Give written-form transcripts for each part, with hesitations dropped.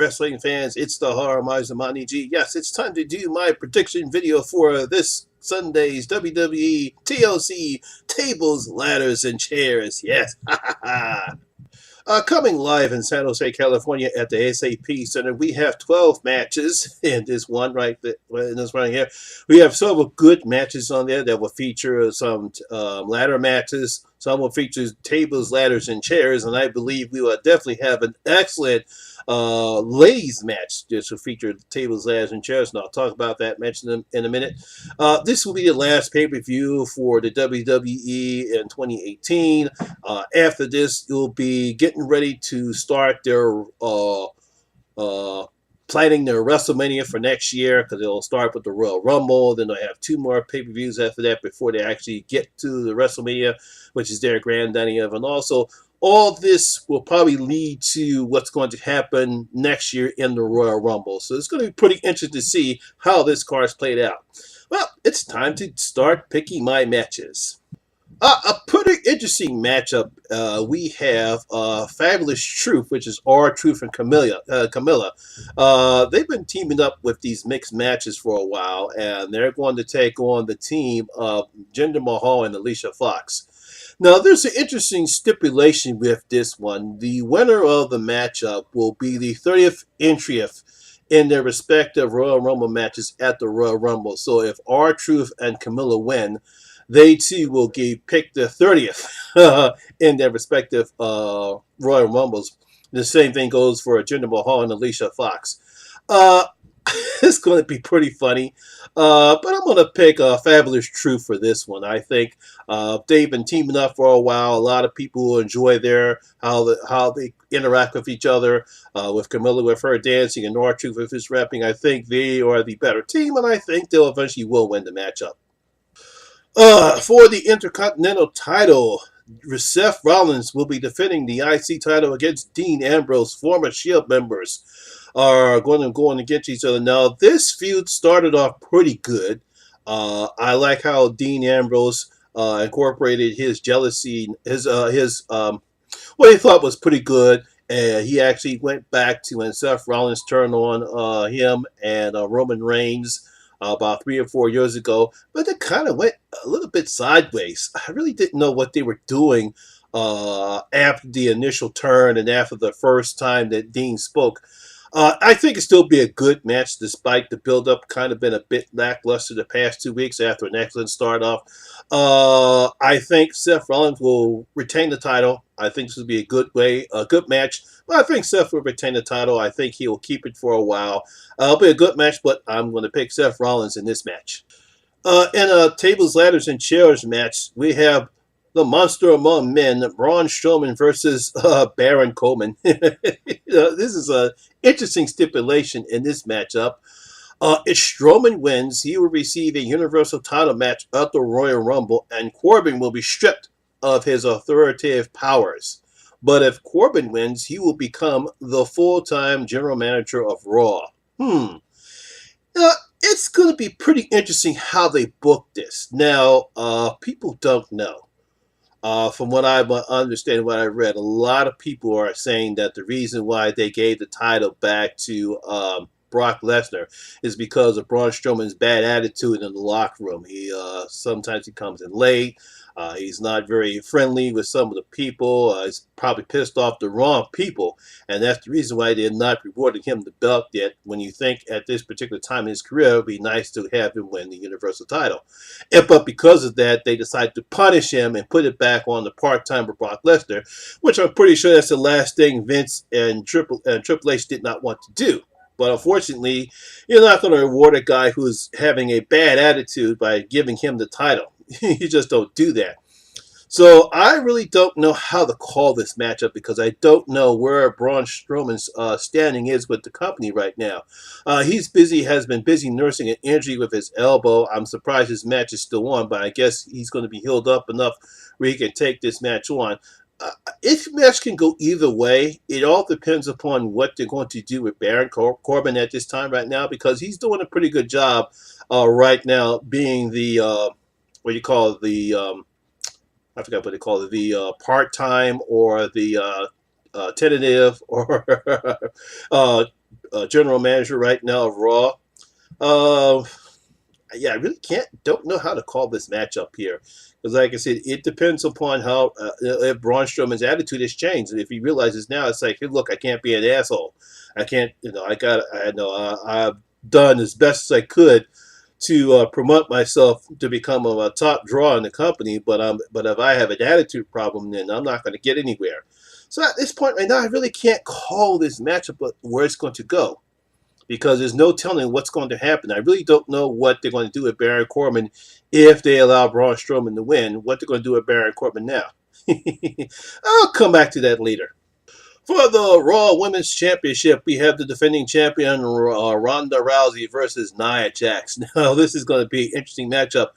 wrestling fans, it's the Horror Miser Monty G. Yes, it's time to do my prediction video for this Sunday's WWE TLC Tables, Ladders, and Chairs. Yes, ha ha ha. Coming live in San Jose, California at the SAP Center, we have 12 matches in this one in this one here. We have several good matches on there that will feature some ladder matches. Some will feature tables, ladders, and chairs, and I believe we will definitely have an excellent ladies match. This will feature tables, ladders, and chairs, and I'll talk about that match in a minute. This will be the last pay-per-view for the WWE in 2018. After this, you'll be getting ready to start their planning their WrestleMania for next year, because they'll start with the Royal Rumble. Then they'll have 2 more pay-per-views after that before they actually get to the WrestleMania, which is their granddaddy of. And also, all this will probably lead to what's going to happen next year in the Royal Rumble. So it's going to be pretty interesting to see how this card's played out. Well, it's time to start picking my matches. A pretty interesting matchup. We have Fabulous Truth, which is R-Truth and Camilla. They've been teaming up with these mixed matches for a while, and they're going to take on the team of Jinder Mahal and Alicia Fox. Now, there's an interesting stipulation with this one. The winner of the matchup will be the 30th entry in their respective Royal Rumble matches at the Royal Rumble. So if R-Truth and Camilla win, they too will pick the 30th in their respective Royal Rumbles. The same thing goes for Jinder Mahal and Alicia Fox. It's going to be pretty funny, but I'm going to pick Fabulous Truth for this one. I think they've been teaming up for a while. A lot of people will enjoy how they interact with each other, with Camilla with her dancing and R-Truth with his rapping. I think they are the better team, and I think they'll eventually will win the matchup. For the Intercontinental title, Seth Rollins will be defending the IC title against Dean Ambrose. Former Shield members are going to go on against each other. Now, this feud started off pretty good. I like how Dean Ambrose incorporated his jealousy, what he thought was pretty good. And he actually went back to when Seth Rollins turned on him and Roman Reigns about 3 or 4 years ago, but it kind of went a little bit sideways. I really didn't know what they were doing after the initial turn and after the first time that Dean spoke. I think it'll still be a good match, despite the build-up kind of been a bit lackluster the past 2 weeks after an excellent start off. I think Seth Rollins will retain the title. I think this will be a good match. But I think Seth will retain the title. I think he will keep it for a while. It'll be a good match, but I'm going to pick Seth Rollins in this match. In a tables, ladders, and chairs match, we have the monster among men, Braun Strowman versus Baron Corbin. This is an interesting stipulation in this matchup. If Strowman wins, he will receive a Universal title match at the Royal Rumble, and Corbin will be stripped of his authoritative powers. But if Corbin wins, he will become the full-time general manager of Raw. It's going to be pretty interesting how they book this. Now, people don't know. From what I understand, what I read, a lot of people are saying that the reason why they gave the title back to Brock Lesnar is because of Braun Strowman's bad attitude in the locker room. Sometimes he comes in late. He's not very friendly with some of the people. He's probably pissed off the wrong people, and that's the reason why they're not rewarding him the belt yet. When you think at this particular time in his career, it would be nice to have him win the Universal title. But because of that, they decided to punish him and put it back on the part-timer Brock Lesnar, which I'm pretty sure that's the last thing Vince and Triple H did not want to do. But unfortunately, you're not going to reward a guy who's having a bad attitude by giving him the title. You just don't do that. So I really don't know how to call this matchup, because I don't know where Braun Strowman's standing is with the company right now. Has been busy nursing an injury with his elbow. I'm surprised his match is still on, but I guess he's going to be healed up enough where he can take this match on. This match can go either way. It all depends upon what they're going to do with Baron Corbin at this time right now, because he's doing a pretty good job right now, being the I forgot what they call it, the part-time or the tentative or general manager right now of Raw. Uh, yeah, I really don't know how to call this matchup here. Because, like I said, it depends upon how, if Braun Strowman's attitude has changed. And if he realizes now, it's like, hey, look, I can't be an asshole. I can't, I've done as best as I could to promote myself to become a top draw in the company. But if I have an attitude problem, then I'm not going to get anywhere. So at this point right now, I really can't call this matchup where it's going to go because there's no telling what's going to happen. I really don't know what they're going to do with Baron Corbin if they allow Braun Strowman to win. What they're going to do with Baron Corbin now. I'll come back to that later. For the Raw Women's Championship, we have the defending champion Ronda Rousey versus Nia Jax. Now, this is going to be an interesting matchup.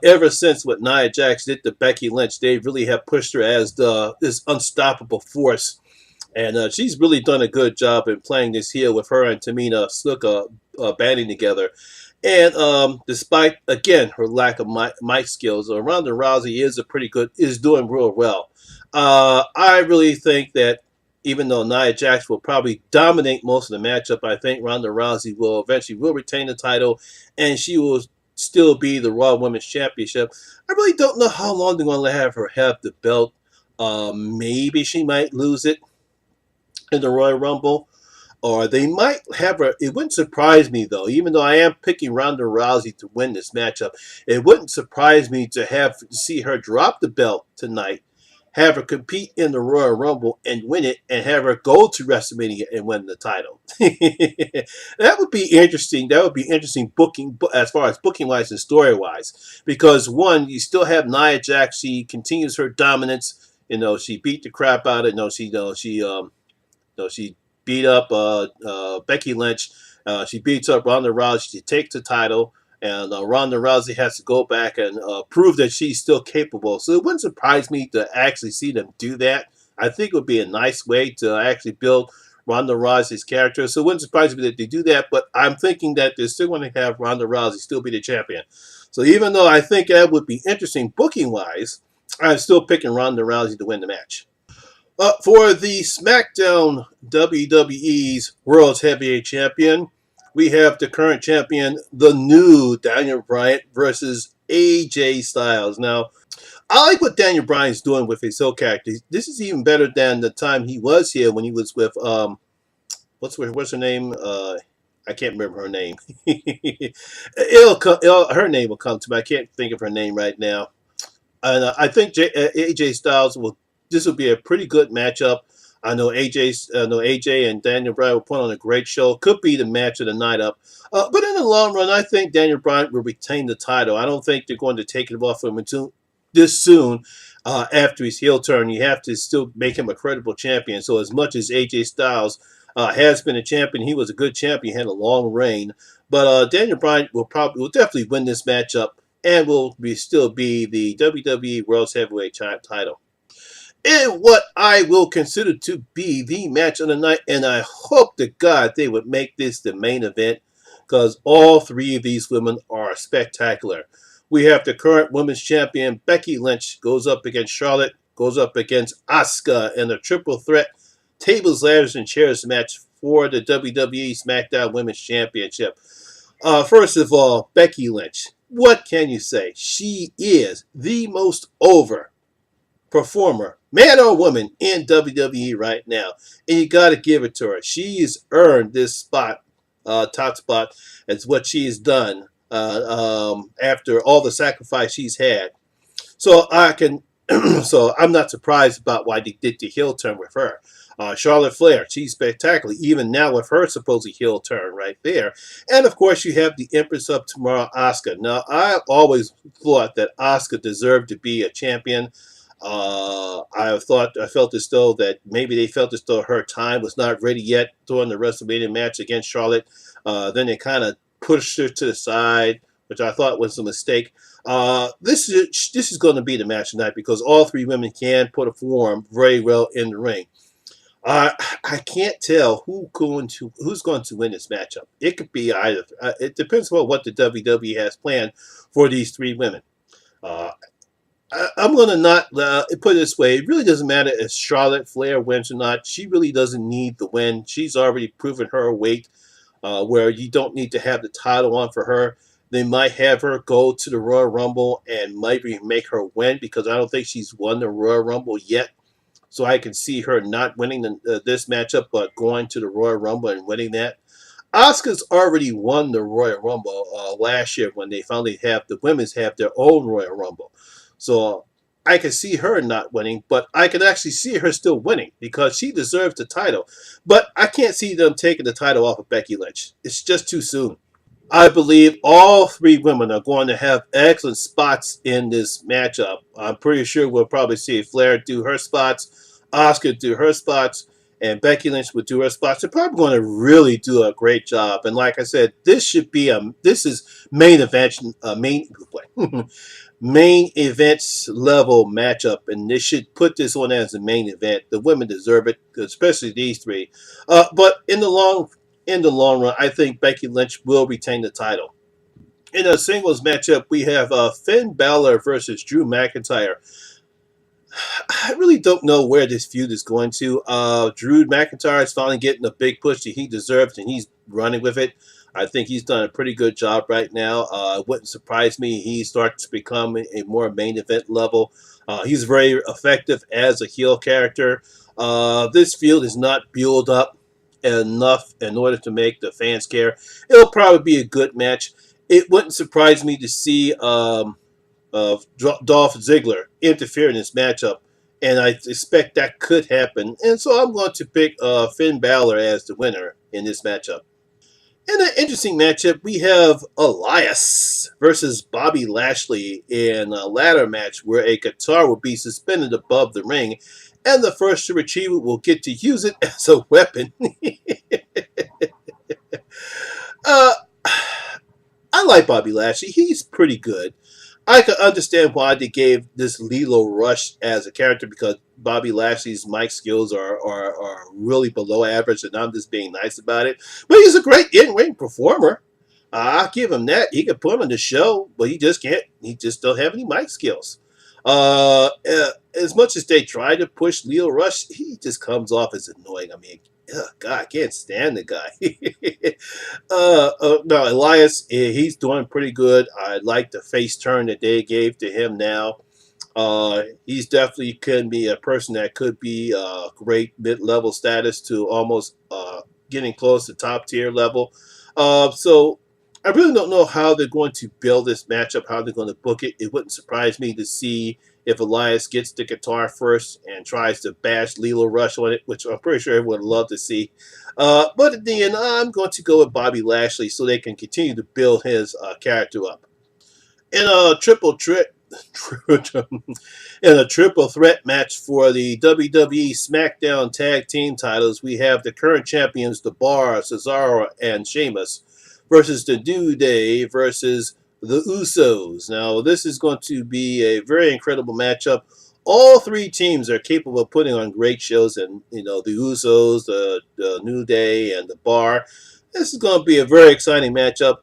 Ever since what Nia Jax did to Becky Lynch, they really have pushed her as this unstoppable force. And she's really done a good job in playing this heel with her and Tamina Snuka banding together. And despite, again, her lack of mic skills, Ronda Rousey is doing real well. I really think that even though Nia Jax will probably dominate most of the matchup, I think Ronda Rousey will eventually retain the title, and she will still be the Raw Women's Championship. I really don't know how long they're going to have her have the belt. Maybe she might lose it in the Royal Rumble, or they might have her. It wouldn't surprise me, though, even though I am picking Ronda Rousey to win this matchup, it wouldn't surprise me to see her drop the belt tonight, have her compete in the Royal Rumble and win it, and have her go to WrestleMania and win the title. That would be interesting. That would be interesting booking, as far as booking wise and story wise, because one, you still have Nia Jax. She continues her dominance. She beat the crap out of it. She beat up Becky Lynch. She beats up Ronda Rousey. She takes the title. And Ronda Rousey has to go back and prove that she's still capable. So it wouldn't surprise me to actually see them do that. I think it would be a nice way to actually build Ronda Rousey's character. So it wouldn't surprise me that they do that. But I'm thinking that they're still going to have Ronda Rousey still be the champion. So even though I think that would be interesting booking-wise, I'm still picking Ronda Rousey to win the match. For the SmackDown WWE's World's Heavyweight Champion, we have the current champion, the new Daniel Bryan versus AJ Styles. Now, I like what Daniel Bryan's doing with his heel character. This is even better than the time he was here when he was with what's her name? I can't remember her name. Her name will come to me. I can't think of her name right now. And I think AJ Styles this will be a pretty good matchup. I know AJ and Daniel Bryan will put on a great show. Could be the match of the night up. But in the long run, I think Daniel Bryan will retain the title. I don't think they're going to take it off him until this soon after his heel turn. You have to still make him a credible champion. So as much as AJ Styles has been a champion, he was a good champion, he had a long reign. But Daniel Bryan will definitely win this matchup and will still be the WWE World Heavyweight title. In what I will consider to be the match of the night, and I hope to God they would make this the main event, because all three of these women are spectacular. We have the current women's champion, Becky Lynch, goes up against Charlotte, goes up against Asuka in a triple threat tables, ladders, and chairs match for the WWE SmackDown Women's Championship. First of all, Becky Lynch. What can you say? She is the most over performer, man or woman, in WWE right now. And you got to give it to her. She's earned this spot, top spot, as what she's done after all the sacrifice she's had. So so I'm not surprised about why they did the heel turn with her. Charlotte Flair, she's spectacular, even now with her supposed heel turn right there. And of course, you have the Empress of Tomorrow, Asuka. Now, I always thought that Asuka deserved to be a champion. I felt as though that maybe they felt as though her time was not ready yet during the WrestleMania match against Charlotte. Then they kind of pushed her to the side, which I thought was a mistake. This is going to be the match tonight because all three women can perform very well in the ring. I can't tell who's going to win this matchup. It could be either. It depends on what the WWE has planned for these three women. I'm going to not put it this way. It really doesn't matter if Charlotte Flair wins or not. She really doesn't need the win. She's already proven her weight, where you don't need to have the title on for her. They might have her go to the Royal Rumble and maybe make her win because I don't think she's won the Royal Rumble yet. So I can see her not winning this matchup, but going to the Royal Rumble and winning that. Asuka's already won the Royal Rumble last year when they finally have the women's have their own Royal Rumble. So I can see her not winning, but I can actually see her still winning because she deserves the title. But I can't see them taking the title off of Becky Lynch. It's just too soon. I believe all three women are going to have excellent spots in this matchup. I'm pretty sure we'll probably see Flair do her spots, Asuka do her spots, and Becky Lynch will do her spots. They're probably going to really do a great job. And like I said, this is main event main events level matchup, and they should put this on as a main event. The women deserve it, especially these three. But in the long run, I think Becky Lynch will retain the title. In a singles matchup, we have Finn Balor versus Drew McIntyre. I really don't know where this feud is going to. Drew McIntyre is finally getting the big push that he deserves, and he's running with it. I think he's done a pretty good job right now. It wouldn't surprise me he starts to become a more main event level. He's very effective as a heel character. This feud is not built up enough in order to make the fans care. It'll probably be a good match. It wouldn't surprise me to see of Dolph Ziggler interfere in this matchup, and I expect that could happen. And so I'm going to pick Finn Balor as the winner in this matchup. In an interesting matchup, we have Elias versus Bobby Lashley in a ladder match where a guitar will be suspended above the ring, and the first to retrieve it will get to use it as a weapon. uh, I like Bobby Lashley. He's pretty good. I can understand why they gave this Lilo Rush as a character because Bobby Lashley's mic skills are really below average, and I'm just being nice about it. But he's a great in-ring performer. I'll give him that. He can put him on the show, but he just can't. He just don't have any mic skills. As much as they try to push Leo Rush, he just comes off as annoying. I mean, God, I can't stand the guy. No, Elias, he's doing pretty good. I like the face turn that they gave to him now. He's definitely can be a person that could be great mid-level status to almost getting close to top tier level. So I really don't know how they're going to build this matchup, how they're going to book it. It wouldn't surprise me to see if Elias gets the guitar first and tries to bash Lilo Rush on it, which I'm pretty sure everyone would love to see. But at the end, I'm going to go with Bobby Lashley so they can continue to build his character up. In a in a triple threat match for the WWE SmackDown Tag Team titles, we have the current champions, The Bar, Cesaro, and Sheamus, versus the New Day versus the Usos. Now, this is going to be a very incredible matchup. All three teams are capable of putting on great shows, and the Usos, the New Day, and the Bar. This is going to be a very exciting matchup.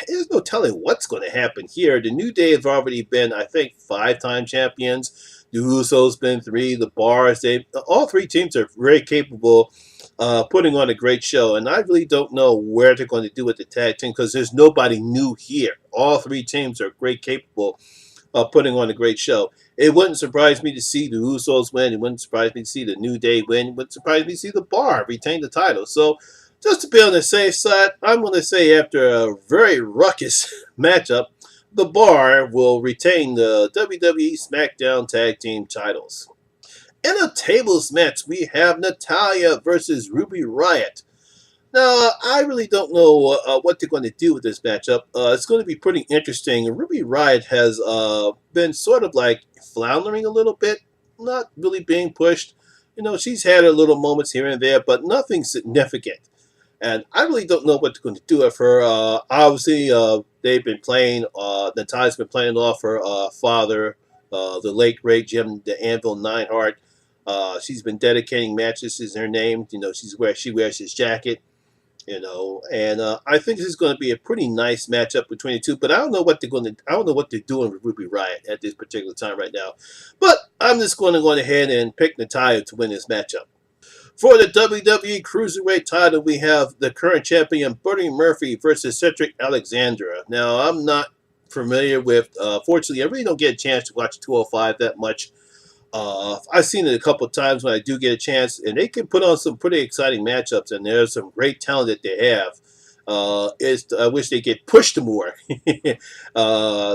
There's no telling what's going to happen here. The New Day have already been, I think, 5-time champions. The Usos been 3. The Bars, all three teams are very capable putting on a great show. And I really don't know where they're going to do with the tag team because there's nobody new here. All three teams are great capable of putting on a great show. It wouldn't surprise me to see the Usos win. It wouldn't surprise me to see the New Day win. It wouldn't surprise me to see the Bar retain the title. So just to be on the safe side, I'm going to say after a very ruckus matchup, the Bar will retain the WWE SmackDown Tag Team titles. In a tables match, we have Natalya versus Ruby Riott. Now, I really don't know what they're going to do with this matchup. It's going to be pretty interesting. Ruby Riott has been sort of like floundering a little bit, not really being pushed. She's had her little moments here and there, but nothing significant. And I really don't know what they're going to do with her. Obviously, they've been playing, Natalya's been playing off her father, the late great Jim the Anvil Neidhart. She's been dedicating matches in her name. She wears his jacket. And I think this is going to be a pretty nice matchup between the two. But I don't know what they're going to. I don't know what they're doing with Ruby Riott at this particular time right now. But I'm just going to go ahead and pick Natalia to win this matchup. For the WWE Cruiserweight title, we have the current champion Buddy Murphy versus Cedric Alexander. Now, I'm not familiar with. Fortunately, I really don't get a chance to watch 205 that much. I've seen it a couple of times when I do get a chance, and they can put on some pretty exciting matchups, and there's some great talent that they have. I wish they get pushed more than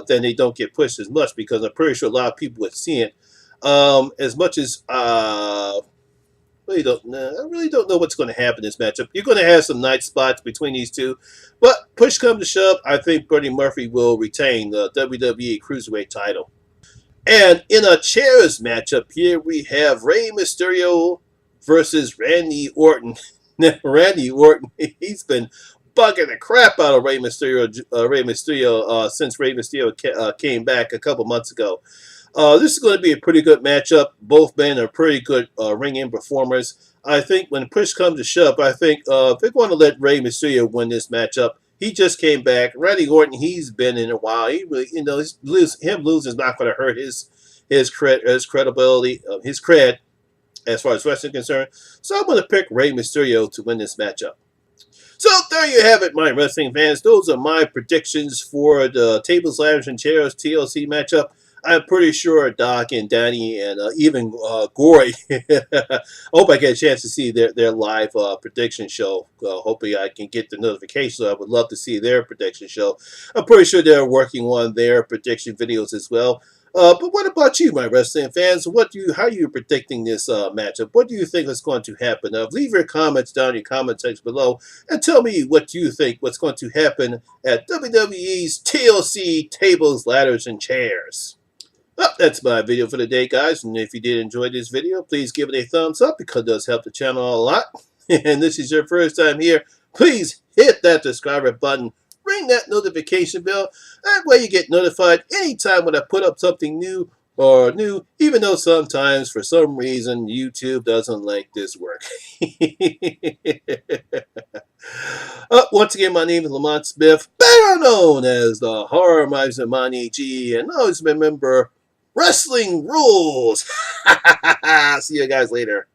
they don't get pushed as much, because I'm pretty sure a lot of people would see it. As much as I really don't know what's going to happen in this matchup. You're going to have some nice spots between these two, but push come to shove, I think Buddy Murphy will retain the WWE Cruiserweight title. And in a chairs matchup here, we have Rey Mysterio versus Randy Orton. Now, Randy Orton, he's been bugging the crap out of Rey Mysterio, since Rey Mysterio came back a couple months ago. This is going to be a pretty good matchup. Both men are pretty good ring-in performers. I think when push comes to shove, I think they're going to let Rey Mysterio win this matchup. He just came back. Randy Orton, he's been in a while. He really, him losing is not going to hurt his credibility, his cred as far as wrestling is concerned. So I'm going to pick Rey Mysterio to win this matchup. So there you have it, my wrestling fans. Those are my predictions for the Tables, Ladders, and Chairs TLC matchup. I'm pretty sure Doc and Danny and even Gory. I hope I get a chance to see their live prediction show. Hopefully I can get the notification. So I would love to see their prediction show. I'm pretty sure they're working on their prediction videos as well. But what about you, my wrestling fans? How are you predicting this matchup? What do you think is going to happen? Leave your comments down in the comment section below and tell me what you think what's going to happen at WWE's TLC Tables, Ladders, and Chairs. Well, that's my video for today, guys. And if you did enjoy this video, please give it a thumbs up, because it does help the channel a lot. And this is your first time here, please hit that subscribe button. Ring that notification bell. That way you get notified anytime when I put up something new, even though sometimes, for some reason, YouTube doesn't like this work. Once again, my name is Lamont Smith, better known as the Horror Miser Monty G, and always remember, wrestling rules. See you guys later.